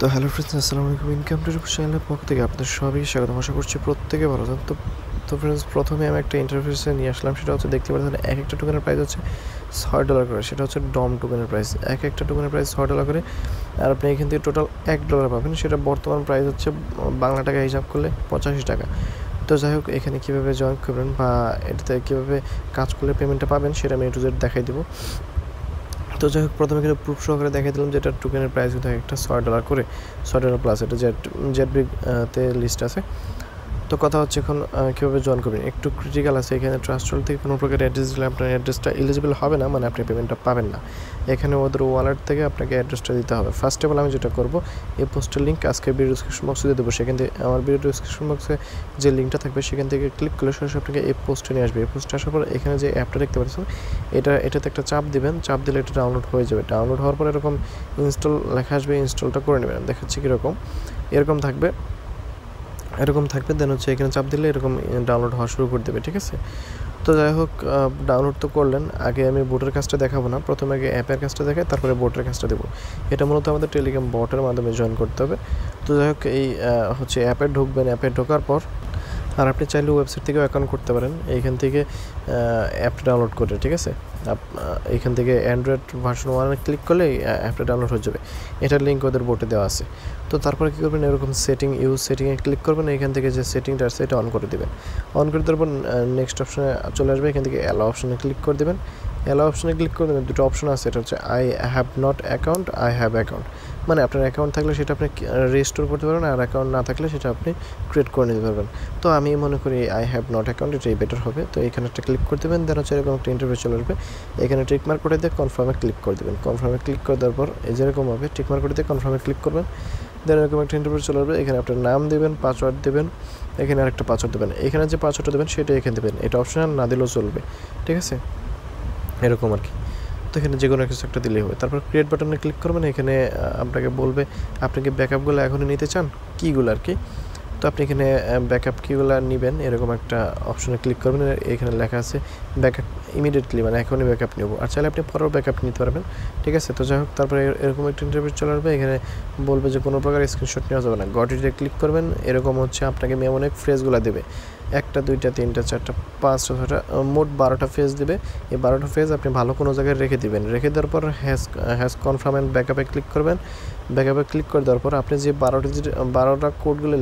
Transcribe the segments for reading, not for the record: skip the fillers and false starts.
তো hello friends, আসসালামু আলাইকুম। ইনকাম টু চ্যানেলের পক্ষ থেকে আপনাদের সবাইকে স্বাগতম। আশা করছি প্রত্যেকে ভালো আছেন। তো ফ্রেন্ডস, প্রথমে আমি একটা ইন্টারফেসে নিয়ে আসলাম। সেটা হচ্ছে দেখতে পাচ্ছেন এক একটা টোকেনের প্রাইস হচ্ছে $6 করে। সেটা হচ্ছে ডম টোকেনের প্রাইস। এক একটা টোকেনের প্রাইস $6 করে। আর আপনি এখান থেকে টোটাল $1 পাবেন। সেটা বর্তমান প্রাইস হচ্ছে বাংলা টাকা হিসাব করলে 85 টাকা। তো যাই হোক, এখানে কীভাবে জয়েন করবেন বা এটাতে কীভাবে কাজ করলে পেমেন্টটা পাবেন সেটা আমি একটু দেখাই দেবো। তো যাই হোক, প্রথমে কিন্তু প্রুফ সহকারে দেখাই দিলাম যে এটা টোকেনের প্রাইস কিন্তু একটা $6 করে, $6 প্লাস। এটা জেটবিতে লিস্ট আছে। তো কথা হচ্ছে এখন কীভাবে জয়েন করবেন, একটু ক্রিটিক্যাল আছে। এখানে ট্রাস্টল থেকে কোনো প্রকার অ্যাড্রেস দিলে আপনার অ্যাড্রেসটা এলিজিবল হবে না, মানে আপনি পেমেন্টটা পাবেন না। এখানে ওদের ওয়ালেট থেকে আপনাকে অ্যাড্রেসটা দিতে হবে। ফার্স্ট অফ অল আমি যেটা করবো, এই পোস্টের লিঙ্ক আজকে ভিডিও ডিসক্রিপশন বক্সে দিয়ে দেবো। সেখান থেকে আমার ভিডিও ডিসক্রিপশন বক্সে যে লিঙ্কটা থাকবে সেখান থেকে ক্লিক করলে সরাসরি আপনাকে এই পোস্টে নিয়ে আসবে। এই পোস্টে আসার পর এখানে যে অ্যাপটা দেখতে পাচ্ছেন, এটাতে একটা চাপ দিবেন। চাপ দিলে এটা ডাউনলোড হয়ে যাবে। ডাউনলোড হওয়ার পর এরকম ইনস্টল লেখা আসবে, ইনস্টলটা করে নেবেন। দেখাচ্ছি কীরকম, এরকম থাকবে। দেন হচ্ছে এখানে চাপ দিলে এরকম ডাউনলোড হওয়া শুরু করে দেবে। ঠিক আছে, তো যাই হোক, ডাউনলোড তো করলেন। আগে আমি বোটের কাজটা দেখাবো না, প্রথমে আগে অ্যাপের কাজটা দেখাই, তারপরে বোটের কাজটা দেবো। এটা মূলত আমাদের টেলিগ্রাম বটের মাধ্যমে জয়েন করতে হবে। তো যাই হোক, এই হচ্ছে অ্যাপে ঢুকবেন। অ্যাপে ঢোকার পর আর আপনি চাইলে ওয়েবসাইট থেকেও অ্যাকাউন্ট করতে পারেন এইখান থেকে অ্যাপটা ডাউনলোড করে। ঠিক আছে, এইখান থেকে অ্যান্ড্রয়েড ভার্সন 1 ক্লিক করলে অ্যাপটা ডাউনলোড হয়ে যাবে। এটার লিঙ্ক ওদের বোটে দেওয়া আছে। তো তারপরে কী করবেন, এরকম সেটিংয়ে ক্লিক করবেন। এখান থেকে যে সেটিংটা আছে এটা অন করে দেবেন। অন করে দেওয়ার পর নেক্সট অপশানে চলে আসবে। এখান থেকে অ্যালাও অপশানে ক্লিক করে দেবেন। অ্যালাও অপশানে ক্লিক করে দেবেন। দুটো অপশন আছে, এটা হচ্ছে I have not account, I have account. মানে আপনার অ্যাকাউন্ট থাকলে সেটা আপনি রেজিস্টোর করতে পারবেন, আর অ্যাকাউন্ট না থাকলে সেটা আপনি ক্রিয়েট করে নিতে পারবেন। তো আমি মনে করি আই হ্যাভ নট অ্যাকাউন্ট, এটাই বেটার হবে। তো এখানে একটা ক্লিক করে দেবেন। দেন হচ্ছে এরকম একটা ইন্টারভিউ চলে আসবে। এখানে টিকমার্ক করে দিয়ে কনফার্মে ক্লিক করে দেবেন। কনফার্মে ক্লিক করে দেওয়ার পর এই যেরকম হবে, টিকমার্ক করে দিয়ে কনফার্মে ক্লিক করবেন। দেন এরকম একটা ইন্টারভিউ চলে আসবে। এখানে আপনার নাম দেবেন, পাসওয়ার্ড দেবেন, এখানে আরেকটা পাসওয়ার্ড দেবেন। এখানে যে পাসওয়ার্ডটা দেবেন সেটা এখানে দেবেন। এটা অপশনাল, না দিলেও চলবে। ঠিক আছে, এরকম আর কি। তো এখানে যে কোনো কিছু একটা দিলেই হবে। তারপর ক্রিয়েট বাটনে ক্লিক করবেন। এখানে আপনাকে বলবে আপনি কি ব্যাকআপগুলো এখনই নিতে চান, কীগুলো আর কি। তো আপনি এখানে ব্যাকআপ কীগুলো নেবেন এরকম একটা অপশনে ক্লিক করবেন। এখানে লেখা আছে ব্যাকআপ ইমিডিয়েটলি, মানে এখনই ব্যাকআপ নেব। আর চাইলে আপনি পরেও ব্যাকআপ নিতে পারবেন। ঠিক আছে, তো যাই হোক, তারপরে এরকম একটা ইন্টারভিউ চলে আসবে। এখানে বলবে যে কোনো প্রকার স্ক্রিনশট নেওয়া যাবে না। গট ইটে ক্লিক করবেন। এরকম হচ্ছে আপনাকে মেমোনিক ফ্রেজগুলো দেবে। 1, 2, 3, 4, 5, 6, মোট 12টা ফেজ দেবে। এই 12টা ফেজ আপনি ভালো কোনো জায়গায় রেখে দিবেন। রেখে দেওয়ার পর হ্যাজ কনফার্ম অ্যান্ড ব্যাকআপে ক্লিক করবেন। ব্যাকআপে ক্লিক করে দেওয়ার পর আপনি যে 12টা কোডগুলো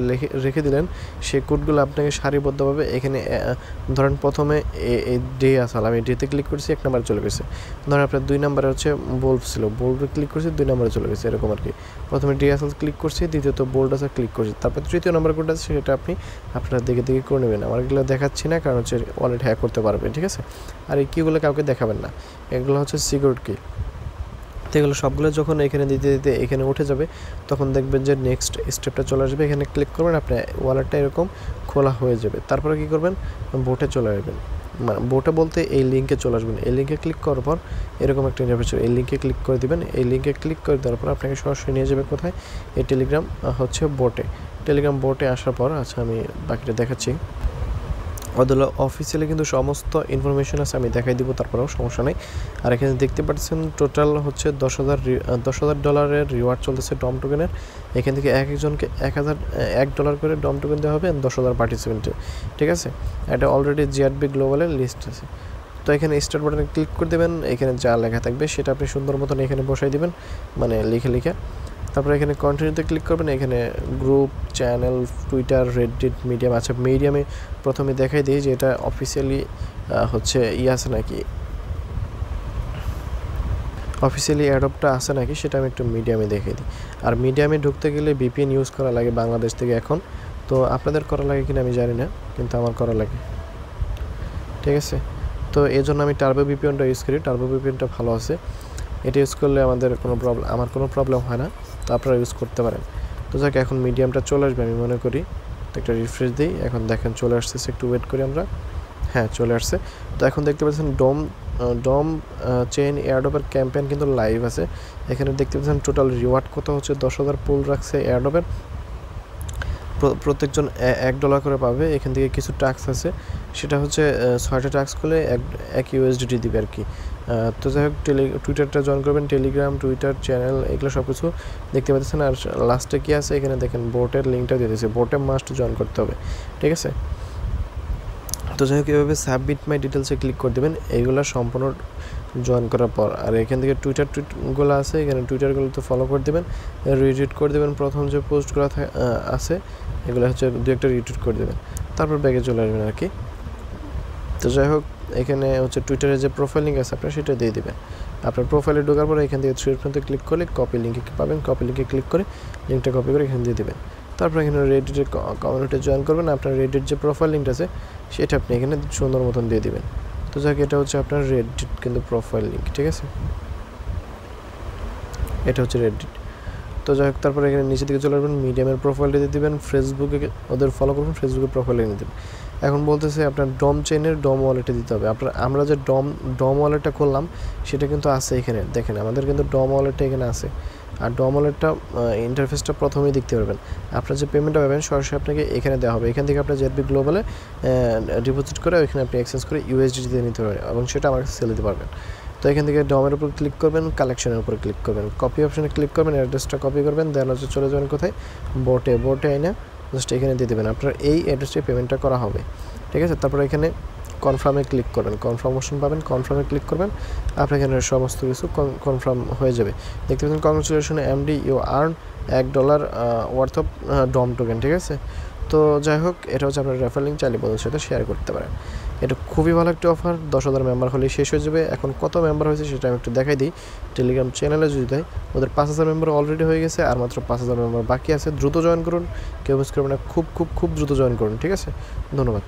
রেখে দিলেন, সেই কোডগুলো আপনাকে সারিবদ্ধভাবে এখানে ধরেন প্রথমে এই ডে আসাল, আমি ডেতে ক্লিক করছি, 1 নম্বরে চলে গেছে। ধরেন আপনার 2 নম্বরে হচ্ছে বোল্ড ছিল, বোল্ডে ক্লিক করছি, 2 নম্বরে চলে গেছে, এরকম আর কি। প্রথমে ডে আসাল ক্লিক করছি, দ্বিতীয়ত বোল্ড আসা ক্লিক করছি, তারপর 3য় নম্বর কোড আছে সেটা আপনি আপনারা দেখে করে নেবেন। আমার এগুলো দেখাচ্ছি না, কারণ হচ্ছে ওয়ালেট হ্যাক করতে পারবেন। ঠিক আছে, আর এই কিগুলো কাউকে দেখাবেন না, এগুলো হচ্ছে সিকিউর কি। তো এগুলো সবগুলো যখন এখানে দিতে দিতে এখানে উঠে যাবে, তখন দেখবেন যে নেক্সট স্টেপটা চলে আসবে। এখানে ক্লিক করবেন, আপনার ওয়ালেটটা এরকম খোলা হয়ে যাবে। তারপরে কী করবেন, বোটে চলে আসবেন। মানে বোটে বলতে এই লিঙ্কে চলে আসবেন। এই লিঙ্কে ক্লিক করার পর এরকম একটা ইন্টারফেস, এই লিঙ্কে ক্লিক করে দিবেন। এই লিঙ্কে ক্লিক করে দেওয়ার পর আপনাকে সরাসরি নিয়ে যাবে কোথায়, এই টেলিগ্রাম হচ্ছে বোটে। টেলিগ্রাম বোটে আসার পর আচ্ছা আমি বাকিটা দেখাচ্ছি। ওদের অফিসিয়ালি কিন্তু সমস্ত ইনফরমেশন আছে, আমি দেখাই দিব, তারপরেও সমস্যা নেই। আর এখানে দেখতে পাচ্ছেন টোটাল হচ্ছে $10,000 রিওয়ার্ড চলতেছে ডম টোকেনের। এখান থেকে একজনকে $1 করে ডম টোকেন দেওয়া হবে 10,000 পার্টিসিপেন্টে। ঠিক আছে, এটা অলরেডি জিআরবি গ্লোবালের লিস্ট আছে। তো এখানে স্টার্ট বাটনে ক্লিক করে দেবেন। এখানে যা লেখা থাকবে সেটা আপনি সুন্দর মতন এখানে বসাই দেবেন, মানে লিখে। তারপরে এখানে কন্টিনিউতে ক্লিক করবেন। এখানে group, channel, Twitter, Reddit, medium. আচ্ছা, মিডিয়ামে প্রথমে দেখাই দিই যে এটা অফিসিয়ালি হচ্ছে আছে নাকি, অফিসিয়ালি অ্যাডপ্টটা আছে নাকি সেটা আমি একটু মিডিয়ামে দেখিয়ে দিই। আর মিডিয়ামে ঢুকতে গেলে VPN ইউজ করা লাগে বাংলাদেশ থেকে এখন। তো আপনাদের করা লাগে কিনা আমি জানি না, কিন্তু আমার করা লাগে। ঠিক আছে, তো এই জন্য আমি টার্বো VPNটা ইউজ করি। টার্বো VPNটা ভালো আছে, এটা ইউজ করলে আমার কোনো প্রবলেম হয় না। তো আপনারা ইউজ করতে পারেন। তো যাক, এখন মিডিয়ামটা চলে আসবে আমি মনে করি। তো একটা রিফ্রেশ দিই, এখন দেখেন চলে আসতেছে, একটু ওয়েট করি আমরা। হ্যাঁ, চলে আসছে। তো এখন দেখতে পাচ্ছেন ডম চেইন এয়ারড্রপের ক্যাম্পেইন কিন্তু লাইভ আছে। এখানে দেখতে পাচ্ছেন টোটাল রিওয়ার্ড কত হচ্ছে 10,000 পুল রাখছে এয়ারড্রপের। প্রত্যেকজন $1 করে পাবে। এখান থেকে কিছু টাস্ক আছে, সেটা হচ্ছে 6টা টাস্ক করলে 1 USDT দিবে আর কি। তো যাই হোক টুইটারটা জয়েন করবেন, টেলিগ্রাম, টুইটার চ্যানেল এগুলো সব কিছু দেখতে পাচ্ছেন। আর লাস্টে কী আছে এখানে দেখেন বোটের লিঙ্কটা দিয়ে দিয়েছে, বোটে মাস্ট জয়েন করতে হবে, ঠিক আছে। তো যাই হোক এভাবে সাবমিট মাই ডিটেলসে ক্লিক করে দেবেন এইগুলো সম্পূর্ণ জয়েন করার পর। আর এখান থেকে টুইটগুলো আছে, এখানে টুইটারগুলোতে ফলো করে দেবেন, রিটুইট করে দেবেন। প্রথম যে পোস্টগুলো আছে এগুলো হচ্ছে দু একটা রিটুইট করে দেবেন, তারপর ব্যাগে চলে আসবেন আর কি। তো যাই হোক এখানে হচ্ছে টুইটারের যে প্রোফাইল লিঙ্ক আছে আপনার সেটা দিয়ে দেবেন। আপনার প্রোফাইলে ঢোকার পরে এখান থেকে থ্রি অপশনতে ক্লিক করলে কপি লিঙ্কে পাবেন, কপি লিঙ্কে ক্লিক করে লিঙ্কটা কপি করে এখানে দিয়ে দেবেন। তারপর এখানে রেডিটের কমিউনিটি জয়েন করবেন, আপনার রেডিট যে প্রোফাইল লিঙ্কটা আছে সেটা আপনি এখানে সুন্দর মতন দিয়ে দেবেন। তো যাক এটা হচ্ছে আপনার রেডিট কিন্তু প্রোফাইল লিঙ্ক, ঠিক আছে, এটা হচ্ছে রেডিট। তো যাই হোক তারপরে এখানে নিচে দিকে চলে আসবেন, মিডিয়ামের প্রোফাইলটা দিয়ে দেবেন, ফেসবুকে ওদের ফলো করবেন, ফেসবুকের প্রোফাইলে নিয়ে দেবেন। এখন বলতেছে আপনার ডম চেইনের ডম ওয়ালেটে দিতে হবে। আমরা যে ডম ওয়ালেটটা করলাম সেটা কিন্তু আছে এখানে দেখেন, আমাদের কিন্তু ডম ওয়ালেটটা এখানে আছে। আর ডম ওয়ালেটটা ইন্টারফেসটা প্রথমেই দেখতে পারবেন। আপনার যে পেমেন্টটা পাবেন সরাসরি আপনাকে এখানে দেওয়া হবে, এখান থেকে আপনার জেডবি গ্লোবালে ডিপোজিট করে ওইখানে আপনি এক্সচেঞ্জ করে ইউএসডিতে নিতে পারবেন এবং সেটা আমার কাছে সেল দিতে পারবেন। তো এখান থেকে ডমের উপর ক্লিক করবেন, কালেকশনের উপর ক্লিক করবেন, কপি অপশনে ক্লিক করবেন, অ্যাড্রেসটা কপি করবেন, দেন হচ্ছে চলে যাবেন কোথায়, বোটে আইনা জাস্ট এখানে দিয়ে দেবেন। আপনার এই অ্যাড্রেসে পেমেন্টটা করা হবে, ঠিক আছে। তারপরে এখানে কনফার্মে ক্লিক করবেন, কনফার্ম অপশন পাবেন, কনফার্মে ক্লিক করবেন, আপনার এখানে সমস্ত কিছু কনফার্ম হয়ে যাবে। দেখতে পাচ্ছেন congratulation MD, you earn $1 worth of Dom token, ঠিক আছে। তো যাই হোক এটা হচ্ছে আপনার রেফার লিঙ্ক, চাইলে বন্ধুদের সাথে শেয়ার করতে পারেন। এটা খুবই ভালো একটা অফার, 10,000 মেম্বার হলেই শেষ হয়ে যাবে। এখন কত মেম্বার হয়েছে সেটা আমি একটু দেখাই দিই। টেলিগ্রাম চ্যানেলে যদি দেয় ওদের 5,000 মেম্বার অলরেডি হয়ে গেছে, আর মাত্র 5,000 মেম্বার বাকি আছে। দ্রুত জয়েন করুন, কেউ মিস করবেন না, খুব দ্রুত জয়েন করুন, ঠিক আছে। ধন্যবাদ।